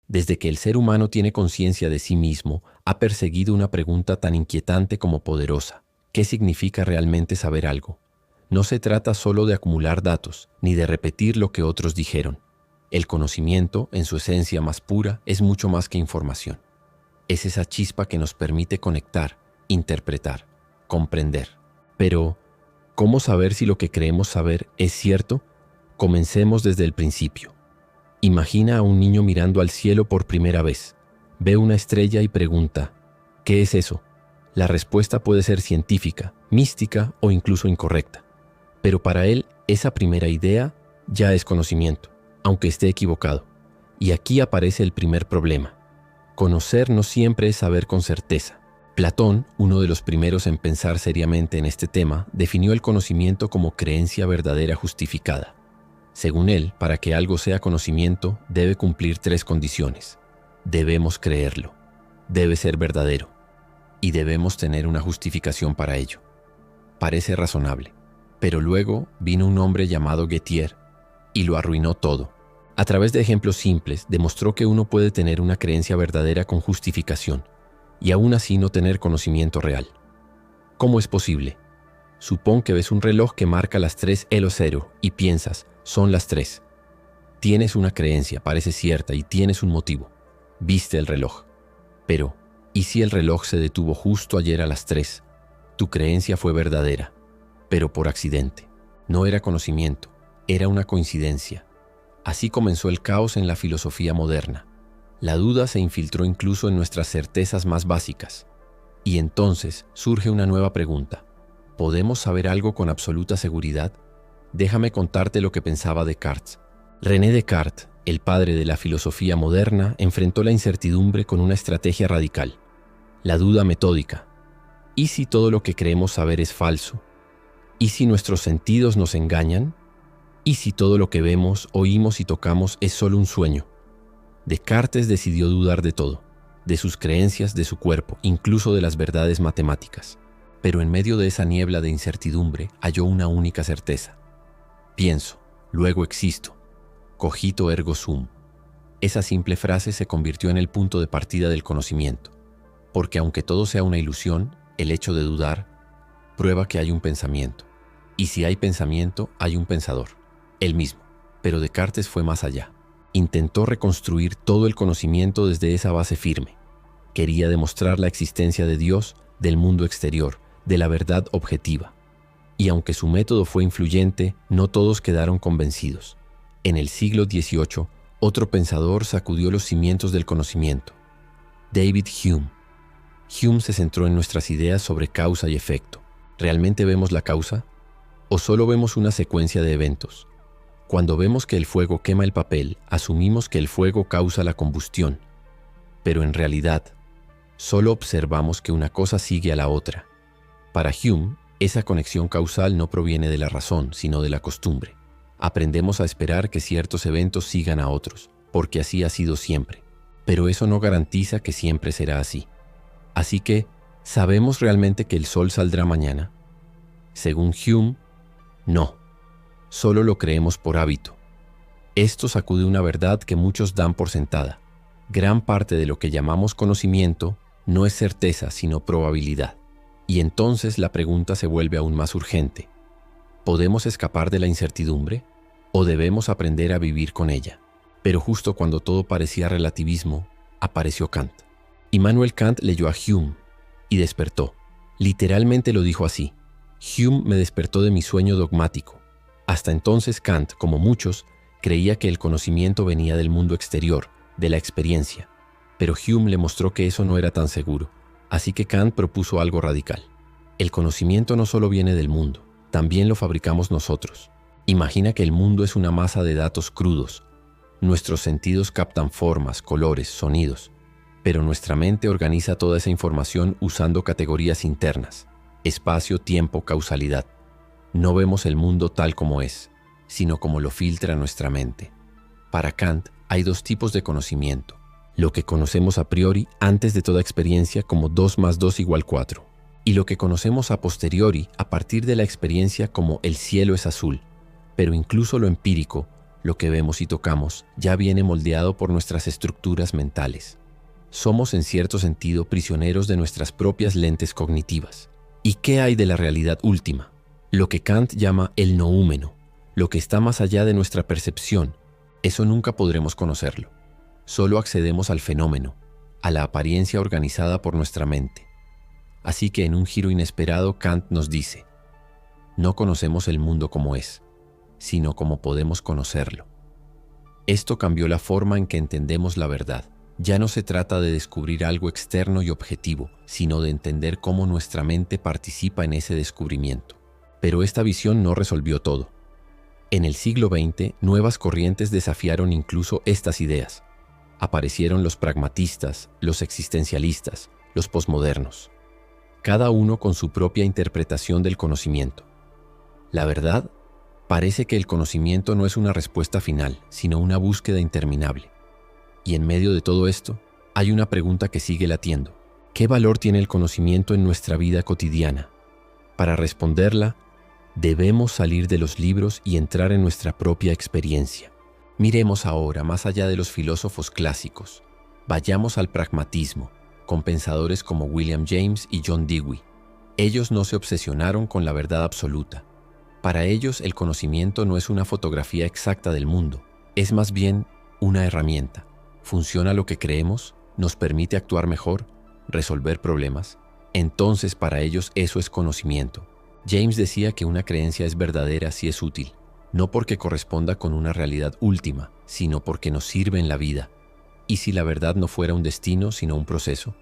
Desde que el ser humano tiene conciencia de sí mismo, ha perseguido una pregunta tan inquietante como poderosa. ¿Qué significa realmente saber algo? No se trata solo de acumular datos, ni de repetir lo que otros dijeron. El conocimiento, en su esencia más pura, es mucho más que información. Es esa chispa que nos permite conectar, interpretar, comprender. Pero, ¿cómo saber si lo que creemos saber es cierto? Comencemos desde el principio. Imagina a un niño mirando al cielo por primera vez. Ve una estrella y pregunta, ¿qué es eso? La respuesta puede ser científica, mística o incluso incorrecta. Pero para él, esa primera idea ya es conocimiento, aunque esté equivocado. Y aquí aparece el primer problema. Conocer no siempre es saber con certeza. Platón, uno de los primeros en pensar seriamente en este tema, definió el conocimiento como creencia verdadera justificada. Según él, para que algo sea conocimiento, debe cumplir 3 condiciones. Debemos creerlo, debe ser verdadero, y debemos tener una justificación para ello. Parece razonable, pero luego vino un hombre llamado Gettier y lo arruinó todo. A través de ejemplos simples, demostró que uno puede tener una creencia verdadera con justificación, y aún así no tener conocimiento real. ¿Cómo es posible? Supón que ves un reloj que marca las 3:00 y piensas, son las 3. Tienes una creencia, parece cierta y tienes un motivo. Viste el reloj. Pero, ¿y si el reloj se detuvo justo ayer a las 3? Tu creencia fue verdadera, pero por accidente. No era conocimiento, era una coincidencia. Así comenzó el caos en la filosofía moderna. La duda se infiltró incluso en nuestras certezas más básicas. Y entonces surge una nueva pregunta. ¿Podemos saber algo con absoluta seguridad? Déjame contarte lo que pensaba Descartes. René Descartes, el padre de la filosofía moderna, enfrentó la incertidumbre con una estrategia radical. La duda metódica. ¿Y si todo lo que creemos saber es falso? ¿Y si nuestros sentidos nos engañan? ¿Y si todo lo que vemos, oímos y tocamos es solo un sueño? Descartes decidió dudar de todo, de sus creencias, de su cuerpo, incluso de las verdades matemáticas. Pero en medio de esa niebla de incertidumbre halló una única certeza. Pienso, luego existo. Cogito ergo sum. Esa simple frase se convirtió en el punto de partida del conocimiento. Porque aunque todo sea una ilusión, el hecho de dudar prueba que hay un pensamiento. Y si hay pensamiento, hay un pensador. Él mismo. Pero Descartes fue más allá. Intentó reconstruir todo el conocimiento desde esa base firme. Quería demostrar la existencia de Dios, del mundo exterior, de la verdad objetiva. Y aunque su método fue influyente, no todos quedaron convencidos. En el siglo XVIII, otro pensador sacudió los cimientos del conocimiento. David Hume. Hume se centró en nuestras ideas sobre causa y efecto. ¿Realmente vemos la causa? ¿O solo vemos una secuencia de eventos? Cuando vemos que el fuego quema el papel, asumimos que el fuego causa la combustión. Pero en realidad, solo observamos que una cosa sigue a la otra. Para Hume, esa conexión causal no proviene de la razón, sino de la costumbre. Aprendemos a esperar que ciertos eventos sigan a otros, porque así ha sido siempre. Pero eso no garantiza que siempre será así. Así que, ¿sabemos realmente que el sol saldrá mañana? Según Hume, no. Solo lo creemos por hábito. Esto sacude una verdad que muchos dan por sentada. Gran parte de lo que llamamos conocimiento no es certeza, sino probabilidad. Y entonces la pregunta se vuelve aún más urgente. ¿Podemos escapar de la incertidumbre? ¿O debemos aprender a vivir con ella? Pero justo cuando todo parecía relativismo, apareció Kant. Immanuel Kant leyó a Hume y despertó. Literalmente lo dijo así. Hume me despertó de mi sueño dogmático. Hasta entonces Kant, como muchos, creía que el conocimiento venía del mundo exterior, de la experiencia. Pero Hume le mostró que eso no era tan seguro. Así que Kant propuso algo radical. El conocimiento no solo viene del mundo, también lo fabricamos nosotros. Imagina que el mundo es una masa de datos crudos. Nuestros sentidos captan formas, colores, sonidos. Pero nuestra mente organiza toda esa información usando categorías internas: espacio, tiempo, causalidad. No vemos el mundo tal como es, sino como lo filtra nuestra mente. Para Kant, hay 2 tipos de conocimiento. Lo que conocemos a priori, antes de toda experiencia, como 2 más 2 igual 4. Y lo que conocemos a posteriori, a partir de la experiencia, como el cielo es azul. Pero incluso lo empírico, Lo que vemos y tocamos ya viene moldeado por nuestras estructuras mentales. Somos en cierto sentido prisioneros de nuestras propias lentes cognitivas. ¿Y qué hay de la realidad última? Lo que Kant llama el noúmeno, lo que está más allá de nuestra percepción. Eso nunca podremos conocerlo. Solo accedemos al fenómeno, a la apariencia organizada por nuestra mente. Así que en un giro inesperado Kant nos dice: no conocemos el mundo como es, sino como podemos conocerlo. Esto cambió la forma en que entendemos la verdad. Ya no se trata de descubrir algo externo y objetivo, sino de entender cómo nuestra mente participa en ese descubrimiento. Pero esta visión no resolvió todo. En el siglo XX, nuevas corrientes desafiaron incluso estas ideas. Aparecieron los pragmatistas, los existencialistas, los posmodernos, cada uno con su propia interpretación del conocimiento. La verdad, parece que el conocimiento no es una respuesta final, sino una búsqueda interminable. Y en medio de todo esto, hay una pregunta que sigue latiendo. ¿Qué valor tiene el conocimiento en nuestra vida cotidiana? Para responderla, debemos salir de los libros y entrar en nuestra propia experiencia. Miremos ahora más allá de los filósofos clásicos. Vayamos al pragmatismo, con pensadores como William James y John Dewey. Ellos no se obsesionaron con la verdad absoluta. Para ellos, el conocimiento no es una fotografía exacta del mundo, es más bien una herramienta. ¿Funciona lo que creemos? ¿Nos permite actuar mejor? ¿Resolver problemas? Entonces, para ellos eso es conocimiento. James decía que una creencia es verdadera si es útil, no porque corresponda con una realidad última, sino porque nos sirve en la vida. ¿Y si la verdad no fuera un destino, sino un proceso?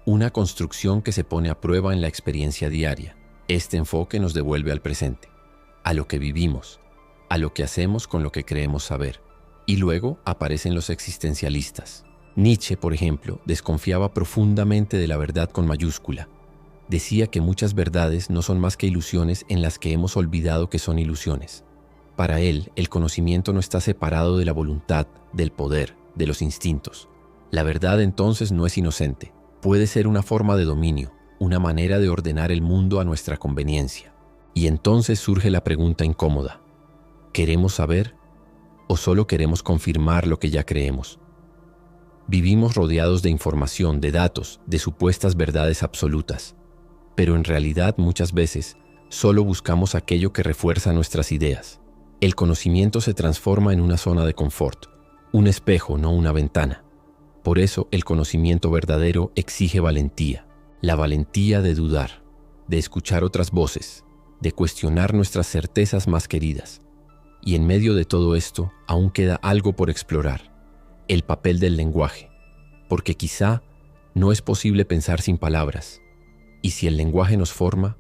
Una construcción que se pone a prueba en la experiencia diaria. Este enfoque nos devuelve al presente, a lo que vivimos, a lo que hacemos con lo que creemos saber. Y luego aparecen los existencialistas. Nietzsche, por ejemplo, desconfiaba profundamente de la verdad con mayúscula. Decía que muchas verdades no son más que ilusiones en las que hemos olvidado que son ilusiones. Para él, el conocimiento no está separado de la voluntad, del poder, de los instintos. La verdad entonces no es inocente. Puede ser una forma de dominio, una manera de ordenar el mundo a nuestra conveniencia. Y entonces surge la pregunta incómoda: ¿queremos saber o solo queremos confirmar lo que ya creemos? Vivimos rodeados de información, de datos, de supuestas verdades absolutas. Pero en realidad muchas veces solo buscamos aquello que refuerza nuestras ideas. El conocimiento se transforma en una zona de confort, un espejo, no una ventana. Por eso el conocimiento verdadero exige valentía, la valentía de dudar, de escuchar otras voces, de cuestionar nuestras certezas más queridas. Y en medio de todo esto aún queda algo por explorar: el papel del lenguaje, porque quizá no es posible pensar sin palabras. Y si el lenguaje nos forma,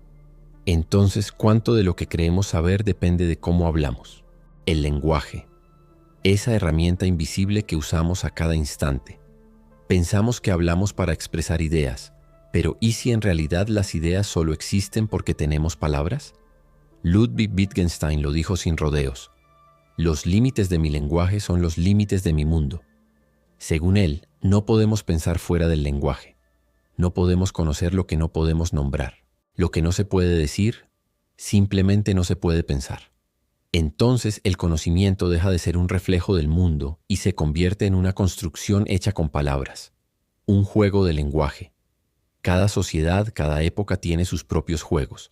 entonces ¿cuánto de lo que creemos saber depende de cómo hablamos? El lenguaje, esa herramienta invisible que usamos a cada instante. Pensamos que hablamos para expresar ideas, pero ¿y si en realidad las ideas solo existen porque tenemos palabras? Ludwig Wittgenstein lo dijo sin rodeos: los límites de mi lenguaje son los límites de mi mundo. Según él, no podemos pensar fuera del lenguaje. No podemos conocer lo que no podemos nombrar. Lo que no se puede decir, simplemente no se puede pensar. Entonces el conocimiento deja de ser un reflejo del mundo y se convierte en una construcción hecha con palabras, un juego de lenguaje. Cada sociedad, cada época tiene sus propios juegos,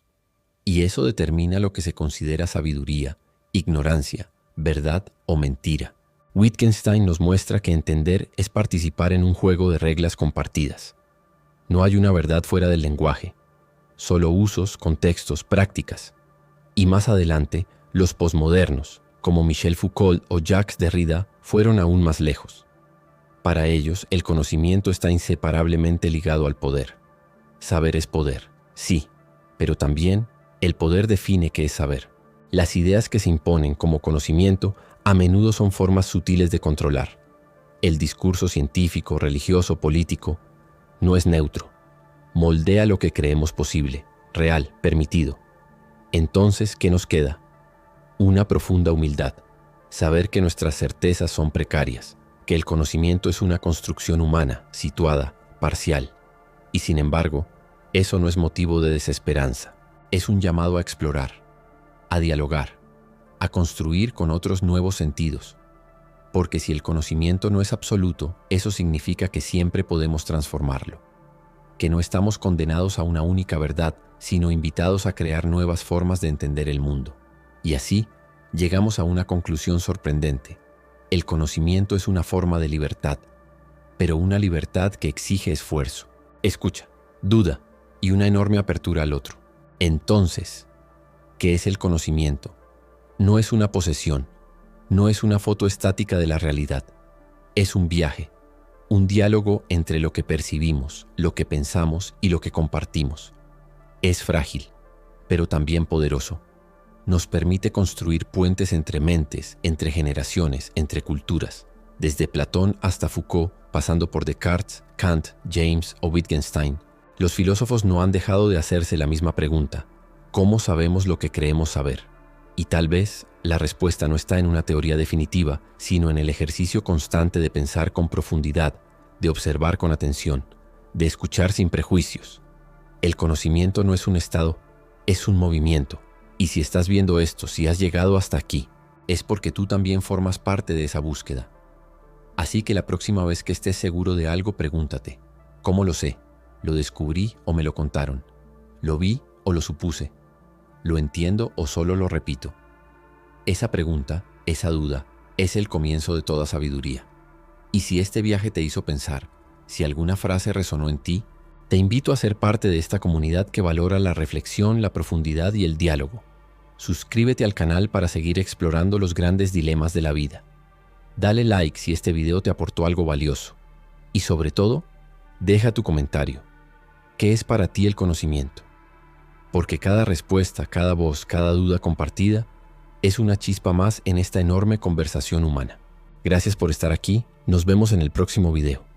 y eso determina lo que se considera sabiduría, ignorancia, verdad o mentira. Wittgenstein nos muestra que entender es participar en un juego de reglas compartidas. No hay una verdad fuera del lenguaje, solo usos, contextos, prácticas. Y más adelante, los posmodernos, como Michel Foucault o Jacques Derrida, fueron aún más lejos. Para ellos, el conocimiento está inseparablemente ligado al poder. Saber es poder, sí, pero también el poder define qué es saber. Las ideas que se imponen como conocimiento a menudo son formas sutiles de controlar. El discurso científico, religioso, político no es neutro. Moldea lo que creemos posible, real, permitido. Entonces, ¿qué nos queda? Una profunda humildad. Saber que nuestras certezas son precarias, que el conocimiento es una construcción humana, situada, parcial. Y sin embargo, eso no es motivo de desesperanza. Es un llamado a explorar, a dialogar, a construir con otros nuevos sentidos. Porque si el conocimiento no es absoluto, eso significa que siempre podemos transformarlo. Que no estamos condenados a una única verdad, sino invitados a crear nuevas formas de entender el mundo. Y así, llegamos a una conclusión sorprendente. El conocimiento es una forma de libertad, pero una libertad que exige esfuerzo. Escucha, duda y una enorme apertura al otro. Entonces, ¿qué es el conocimiento? No es una posesión, no es una foto estática de la realidad. Es un viaje, un diálogo entre lo que percibimos, lo que pensamos y lo que compartimos. Es frágil, pero también poderoso. Nos permite construir puentes entre mentes, entre generaciones, entre culturas. Desde Platón hasta Foucault, pasando por Descartes, Kant, James o Wittgenstein, los filósofos no han dejado de hacerse la misma pregunta: ¿cómo sabemos lo que creemos saber? Y tal vez la respuesta no está en una teoría definitiva, sino en el ejercicio constante de pensar con profundidad, de observar con atención, de escuchar sin prejuicios. El conocimiento no es un estado, es un movimiento. Y si estás viendo esto, si has llegado hasta aquí, es porque tú también formas parte de esa búsqueda. Así que la próxima vez que estés seguro de algo, pregúntate: ¿cómo lo sé? ¿Lo descubrí o me lo contaron? ¿Lo vi o lo supuse? ¿Lo entiendo o solo lo repito? Esa pregunta, esa duda, es el comienzo de toda sabiduría. Y si este viaje te hizo pensar, si alguna frase resonó en ti, te invito a ser parte de esta comunidad que valora la reflexión, la profundidad y el diálogo. Suscríbete al canal para seguir explorando los grandes dilemas de la vida. Dale like si este video te aportó algo valioso. Y sobre todo, deja tu comentario. ¿Qué es para ti el conocimiento? Porque cada respuesta, cada voz, cada duda compartida es una chispa más en esta enorme conversación humana. Gracias por estar aquí. Nos vemos en el próximo video.